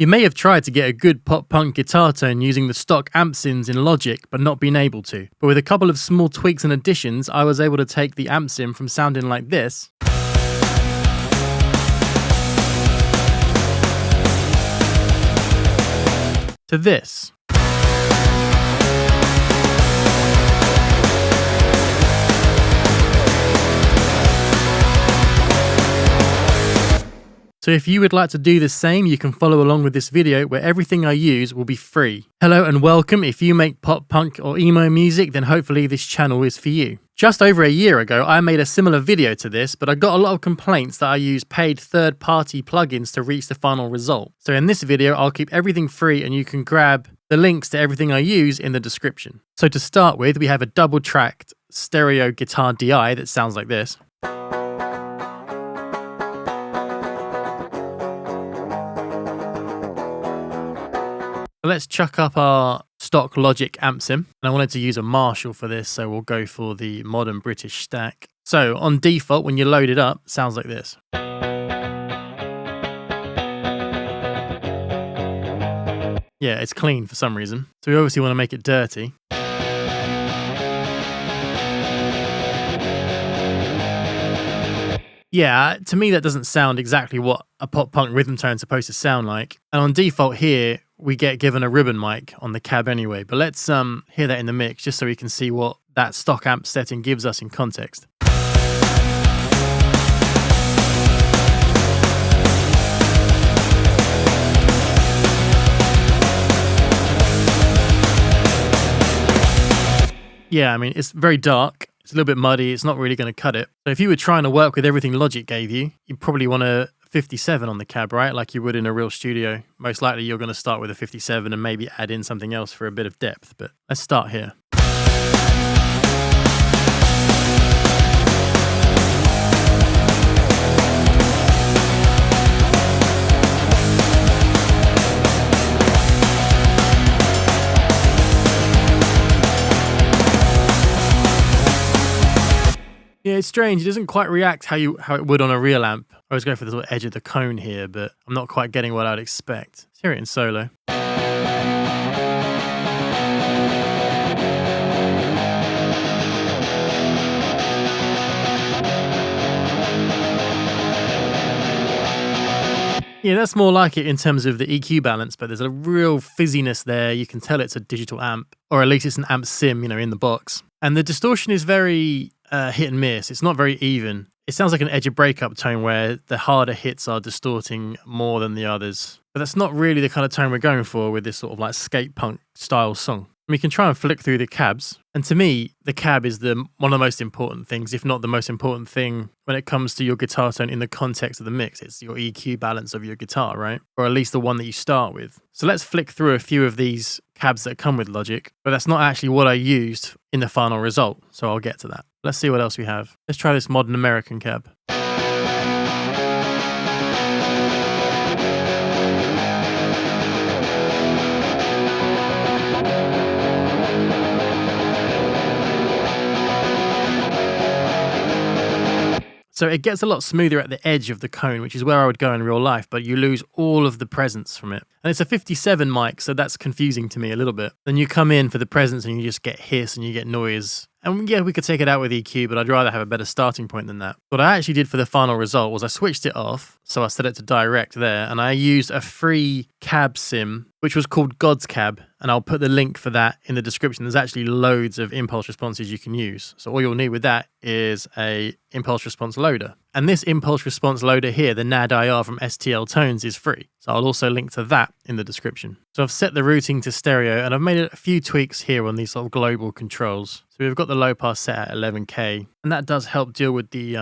You may have tried to get a good pop-punk guitar tone using the stock amp sims in Logic, but not been able to. But with a couple of small tweaks and additions, I was able to take the amp sim from sounding like this to this. So if you would like to do the same, you can follow along with this video where everything I use will be free. Hello and welcome. If you make pop punk or emo music, then hopefully this channel is for you. Just over a year ago, I made a similar video to this, but I got a lot of complaints that I use paid third-party plugins to reach the final result. So in this video, I'll keep everything free and you can grab the links to everything I use in the description. So to start with, we have a double-tracked stereo guitar DI that sounds like this. Let's chuck up our stock Logic amp sim. And I wanted to use a Marshall for this, so we'll go for the modern British stack. So on default, when you load it up, it sounds like this. Yeah, it's clean for some reason. So we obviously want to make it dirty. Yeah, to me that doesn't sound exactly what a pop punk rhythm tone is supposed to sound like. And on default here, we get given a ribbon mic on the cab anyway, but let's hear that in the mix just so we can see what that stock amp setting gives us in context. Yeah, I mean, it's very dark. It's a little bit muddy. It's not really going to cut it. So if you were trying to work with everything Logic gave you, you probably want a 57 on the cab, right? Like you would in a real studio. Most likely you're going to start with a 57 and maybe add in something else for a bit of depth. But let's start here. Yeah, it's strange. It doesn't quite react how it would on a real amp. I always go for the sort of edge of the cone here, but I'm not quite getting what I'd expect. Let's hear it in solo. Yeah, that's more like it in terms of the EQ balance, but there's a real fizziness there. You can tell it's a digital amp, or at least it's an amp sim, in the box. And the distortion is very hit and miss. It's not very even. It sounds like an edge of breakup tone where the harder hits are distorting more than the others. But that's not really the kind of tone we're going for with this sort of like skate punk style song. We can try and flick through the cabs. And to me, the cab is one of the most important things, if not the most important thing when it comes to your guitar tone in the context of the mix. It's your EQ balance of your guitar, right? Or at least the one that you start with. So let's flick through a few of these cabs that come with Logic, but that's not actually what I used in the final result. So I'll get to that. Let's see what else we have. Let's try this modern American cab. So it gets a lot smoother at the edge of the cone, which is where I would go in real life, but you lose all of the presence from it. And it's a 57 mic, so that's confusing to me a little bit. Then you come in for the presence and you just get hiss and you get noise. And yeah, we could take it out with EQ, but I'd rather have a better starting point than that. What I actually did for the final result was I switched it off, so I set it to direct there, and I used a free cab sim, which was called God's Cab, and I'll put the link for that in the description. There's actually loads of impulse responses you can use. So all you'll need with that is a impulse response loader. And this impulse response loader here, the NAD-IR from STL Tones, is free. So I'll also link to that in the description. So I've set the routing to stereo, and I've made a few tweaks here on these sort of global controls. So we've got the low pass set at 11K, and that does help deal with the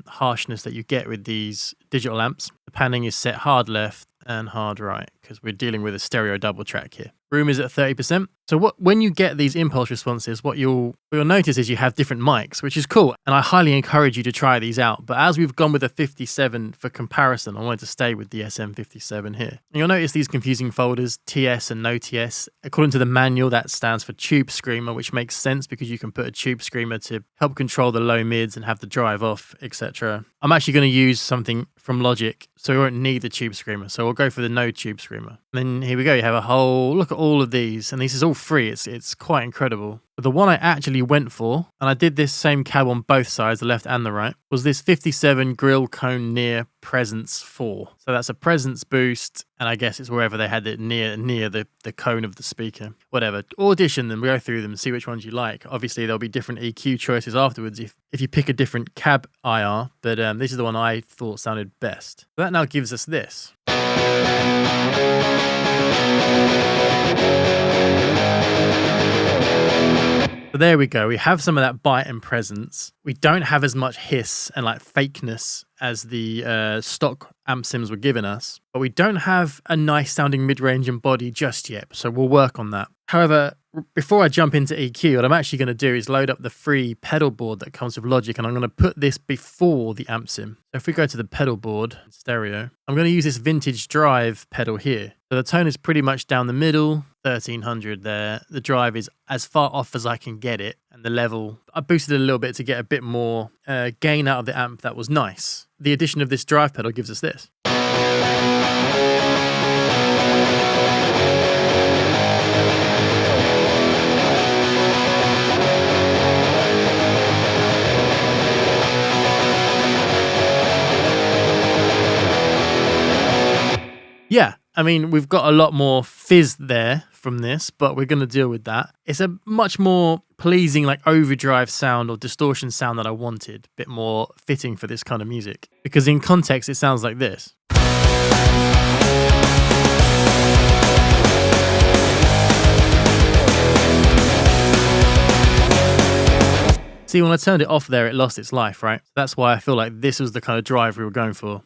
harshness that you get with these digital amps. The panning is set hard left and hard right, because we're dealing with a stereo double track here. Room is at 30%. So when you get these impulse responses, what you'll notice is you have different mics, which is cool. And I highly encourage you to try these out. But as we've gone with a 57 for comparison, I wanted to stay with the SM57 here. And you'll notice these confusing folders, TS and no TS. According to the manual, that stands for tube screamer, which makes sense because you can put a tube screamer to help control the low mids and have the drive off, etc. I'm actually going to use something from Logic, so we won't need the Tube Screamer. So we'll go for the no Tube Screamer. And then here we go. You have a whole look at all of these, and this is all free. It's quite incredible. But the one I actually went for, and I did this same cab on both sides, the left and the right, was this 57 Grill Cone Near Presence 4. So that's a presence boost, and I guess it's wherever they had it near the cone of the speaker. Whatever. Audition them, go through them, see which ones you like. Obviously, there'll be different EQ choices afterwards if you pick a different cab IR, but this is the one I thought sounded best. So that now gives us this. So there we go. We have some of that bite and presence. We don't have as much hiss and like fakeness as the stock amp sims were giving us, but we don't have a nice sounding mid-range and body just yet. So we'll work on that. However, before I jump into EQ, what I'm actually going to do is load up the free pedal board that comes with Logic, and I'm going to put this before the amp sim. So if we go to the pedal board stereo, I'm going to use this vintage drive pedal here. So the tone is pretty much down the middle, 1300 there. The drive is as far off as I can get it, and the level, I boosted it a little bit to get a bit more gain out of the amp. That was nice. The addition of this drive pedal gives us this. Yeah, I mean, we've got a lot more fizz there from this, but we're going to deal with that. It's a much more pleasing, like overdrive sound or distortion sound that I wanted, a bit more fitting for this kind of music. Because in context, it sounds like this. See, when I turned it off there, it lost its life, right? That's why I feel like this was the kind of drive we were going for.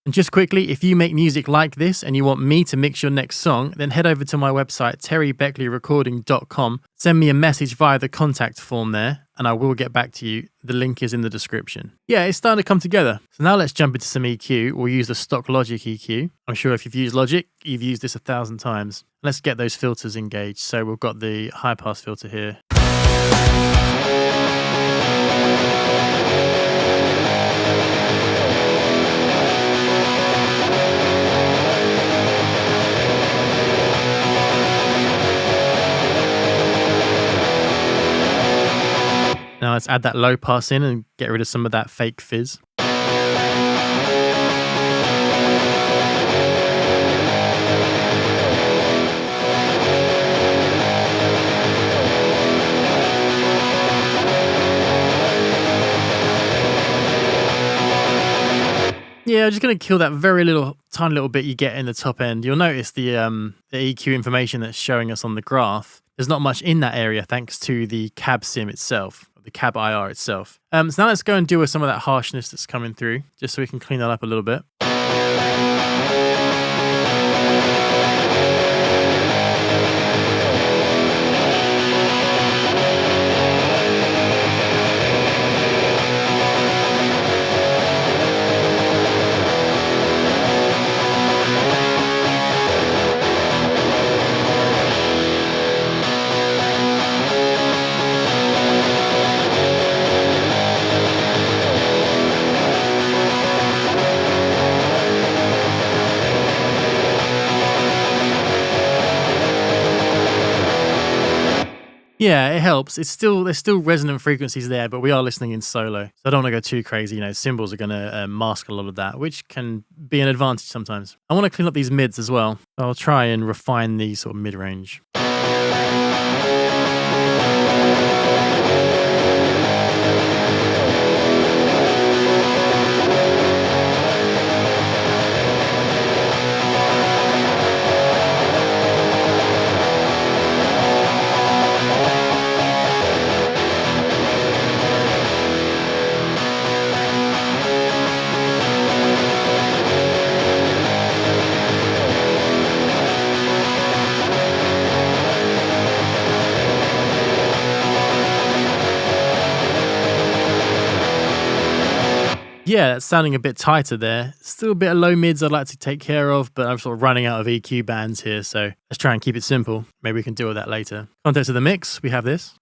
And just quickly, if you make music like this and you want me to mix your next song, then head over to my website, terrybeckleyrecording.com. Send me a message via the contact form there, and I will get back to you. The link is in the description. Yeah, it's starting to come together. So now let's jump into some EQ. We'll use the stock Logic EQ. I'm sure if you've used Logic, you've used this 1,000 times. Let's get those filters engaged. So we've got the high pass filter here. Now let's add that low pass in and get rid of some of that fake fizz. Yeah, I'm just going to kill that very tiny little bit you get in the top end. You'll notice the EQ information that's showing us on the graph. There's not much in that area thanks to the cab sim itself. The cab IR itself. So now let's go and deal with some of that harshness that's coming through, just so we can clean that up a little bit. Yeah, it helps. There's still resonant frequencies there, but we are listening in solo. So I don't want to go too crazy. Cymbals are going to mask a lot of that, which can be an advantage sometimes. I want to clean up these mids as well. I'll try and refine these sort of mid-range. Yeah, it's sounding a bit tighter there. Still a bit of low mids I'd like to take care of, but I'm sort of running out of EQ bands here, so let's try and keep it simple. Maybe we can deal with that later. Context of the mix, we have this.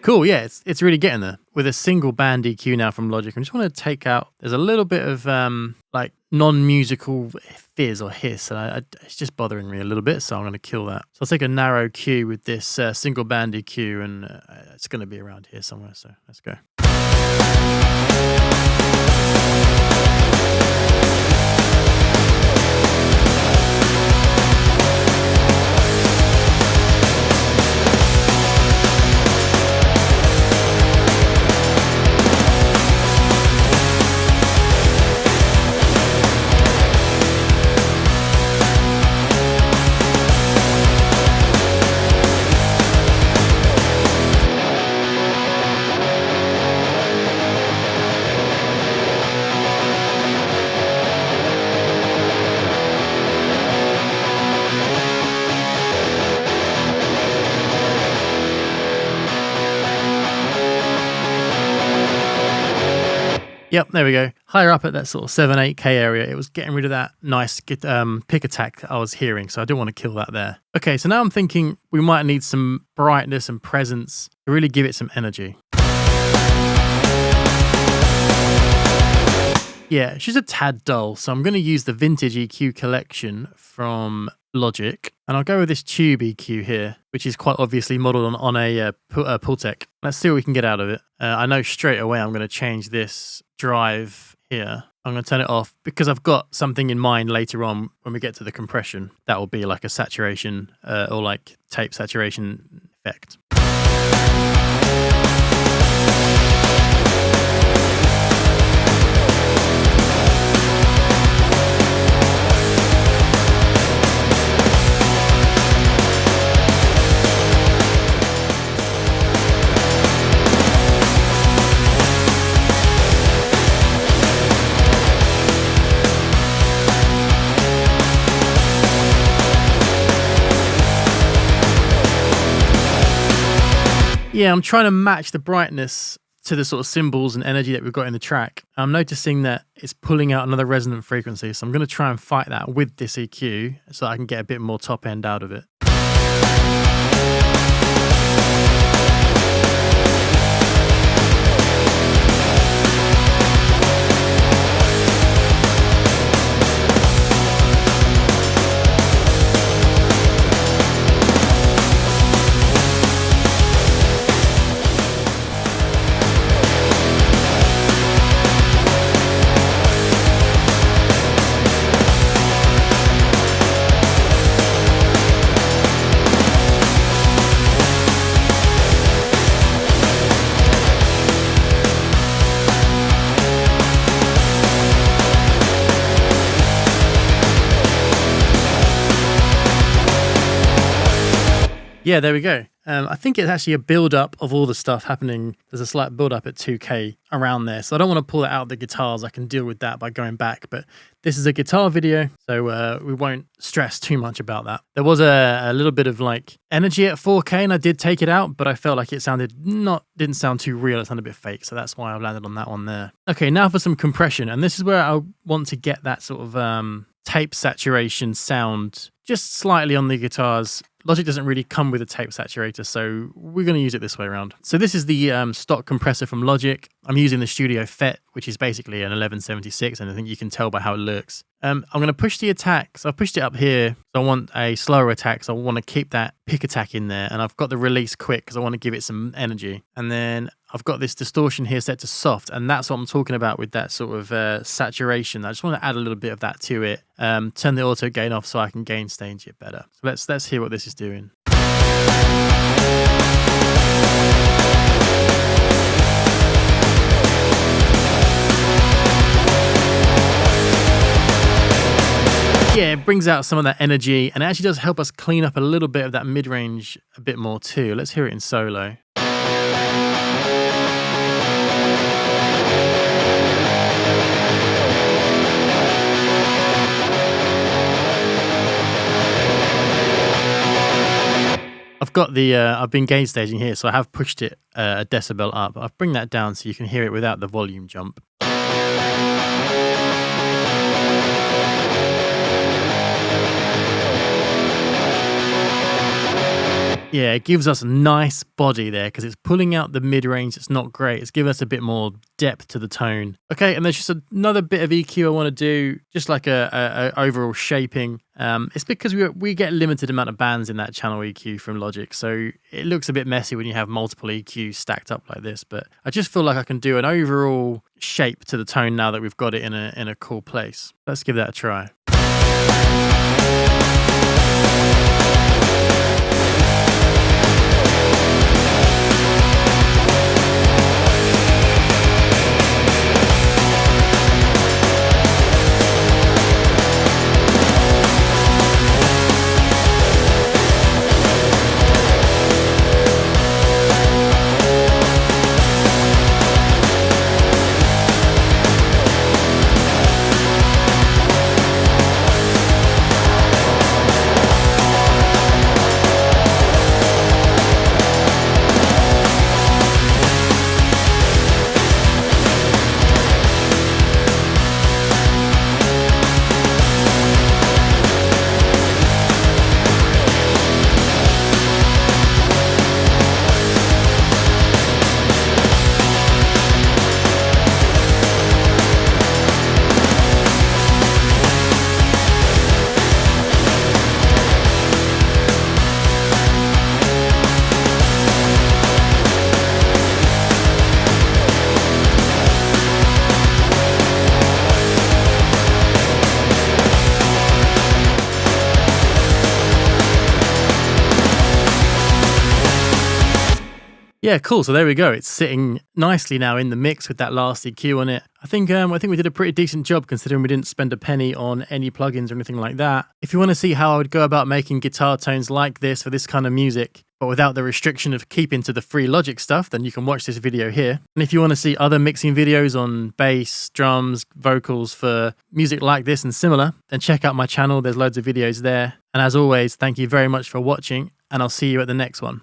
Cool, yeah, it's really getting there. With a single band EQ now from Logic, I just want to take out, there's a little bit of like non-musical fizz or hiss, and it's just bothering me a little bit, so I'm going to kill that. So I'll take a narrow Q with this single band EQ, and it's going to be around here somewhere, so let's go. Yep, there we go. Higher up at that sort of 7-8K area, it was getting rid of that nice pick attack that I was hearing, so I don't want to kill that there. Okay, so now I'm thinking we might need some brightness and presence to really give it some energy. Yeah, she's a tad dull, so I'm going to use the Vintage EQ collection from Logic, and I'll go with this tube EQ here, which is quite obviously modelled on a Pultec. Let's see what we can get out of it. I know straight away I'm going to change this drive here. I'm going to turn it off because I've got something in mind later on when we get to the compression. That will be like a saturation or like tape saturation effect. Yeah, I'm trying to match the brightness to the sort of cymbals and energy that we've got in the track. I'm noticing that it's pulling out another resonant frequency, so I'm going to try and fight that with this EQ so I can get a bit more top end out of it. Yeah, there we go. I think it's actually a build-up of all the stuff happening. There's a slight build-up at 2K around there. So I don't want to pull it out of the guitars. I can deal with that by going back. But this is a guitar video, so we won't stress too much about that. There was a little bit of like energy at 4K, and I did take it out, but I felt like it didn't sound too real. It sounded a bit fake, so that's why I landed on that one there. Okay, now for some compression. And this is where I want to get that sort of tape saturation sound just slightly on the guitars. Logic doesn't really come with a tape saturator, so we're going to use it this way around. So this is the stock compressor from Logic. I'm using the Studio FET, which is basically an 1176, and I think you can tell by how it looks. I'm going to push the attack. So I've pushed it up here. So I want a slower attack, so I want to keep that pick attack in there. And I've got the release quick because I want to give it some energy. And then I've got this distortion here set to soft, and that's what I'm talking about with that sort of saturation. I just want to add a little bit of that to it. Turn the auto gain off so I can gain stage it better. So let's hear what this is doing. Yeah, it brings out some of that energy, and it actually does help us clean up a little bit of that mid-range a bit more too. Let's hear it in solo. I've I've got the, I've been gain staging here, so I have pushed it a decibel up. I'll bring that down so you can hear it without the volume jump. Yeah, it gives us a nice body there because it's pulling out the mid-range. It's not great. It's giving us a bit more depth to the tone. Okay, and there's just another bit of EQ I want to do, just like a overall shaping. It's because we get a limited amount of bands in that channel EQ from Logic, so it looks a bit messy when you have multiple EQs stacked up like this. But I just feel like I can do an overall shape to the tone now that we've got it in a cool place. Let's give that a try. Yeah, cool. So there we go. It's sitting nicely now in the mix with that last EQ on it. I think we did a pretty decent job considering we didn't spend a penny on any plugins or anything like that. If you want to see how I would go about making guitar tones like this for this kind of music, but without the restriction of keeping to the free Logic stuff, then you can watch this video here. And if you want to see other mixing videos on bass, drums, vocals for music like this and similar, then check out my channel. There's loads of videos there. And as always, thank you very much for watching, and I'll see you at the next one.